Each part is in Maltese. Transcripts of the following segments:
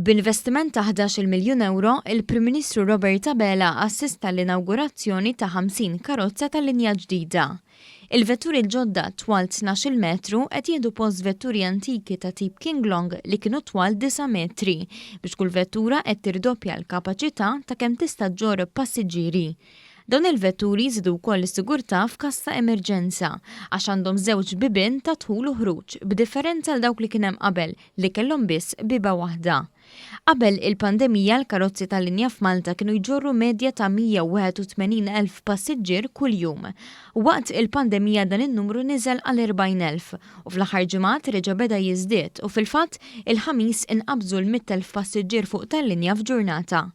B'investiment ta' 11 miljun euro, il-Prim Ministru Robert Abela assista l-inaugurazzjoni ta' 50 karozza tal-linja ġdida. Il-vetturi l-ġodda twal 12 metru qed jieħdu post vetturi antiki ta' tip King Long li kienu twal 9 metri biex kull vettura qed tirdoppja l-kapaċità ta' kemm tista' ġġorr passiġġieri. Dawn il-vetturi jżidu wkoll is-sigurtà f'każ ta' emerġenza għax għandhom żewġ bibien ta' dħul u ħruġ b'differenza l dawk li kien hemm qabel li kellhom biss biba waħda. Qabel il-pandemija l-karozzi tal-linja f'Malta kienu jġorru medja ta' 181,000 passiġġier kuljum. Waqt il-pandemija dan in-numru niżel għal 40,000 u fl-aħħar ġimgħat reġa' beda jiżdied u fil-fatt il-ħamis inqabżu l-100,000 passiġġier fuq tal-linja f'ġurnata.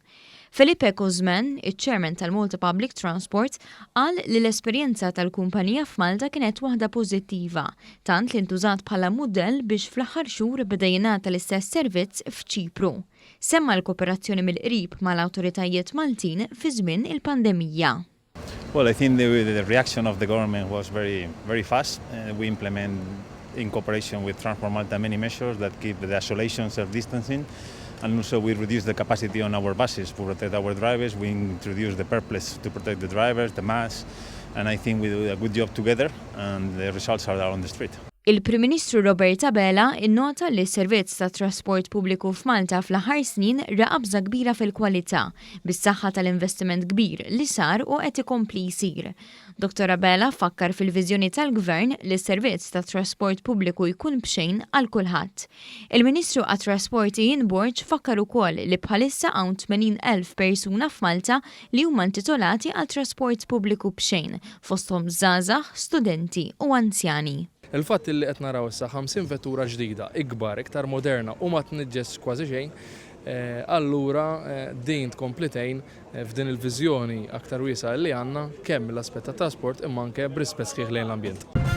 Felipe Kozman, iċ-Chairman tal-Malta Public Transport, qal li l-esperjenza tal-kumpanija f'Malta kienet waħda pożittiva, tant li ntużat bħala mudell biex fl-aħħar xhur beda jingħata l-istess servizz f'Ċipru. Semma l-kooperazzjoni mill-qrib mal-awtoritajiet Maltin fi żmien il-pandemija. Well, I think the reaction of the government was very fast. We implement in cooperation with Transport Malta many measures that keep the isolation, self-distancing. And also we reduce the capacity on our buses to protect our drivers. We introduce the perplexes to protect the drivers, the masks, and I think we do a good job together and the results are there on the street. Il-Prim Ministru Robert Abela innota li s-servizz ta' trasport pubbliku f'Malta fl-aħħar snin raqabża kbira fil-kwalità bis-saħħa tal-investiment kbir li sar u qed ikompli jsir. Dr. Abela fakkar fil-viżjoni tal-Gvern li s-servizz ta' trasport pubbliku jkun bxejn għal kulħadd. Il-Ministru għat-Trasport Ian Borg fakkar ukoll li bħalissa hawn 80,000 persuna f'Malta li huma intitolati għal trasport pubbliku bxejn fosthom żgħażagħ, studenti u anzjani. Il-fatt li qed naraw issa 50 vettura ġdida, ikbar, iktar moderna u ma tniġġes kważi xejn, allura din tkomplitejn f'din il-viżjoni aktar wiesa li għandna kemm l-aspett tat trasport imma anke b'rispett sħiħ lejn l-ambjent.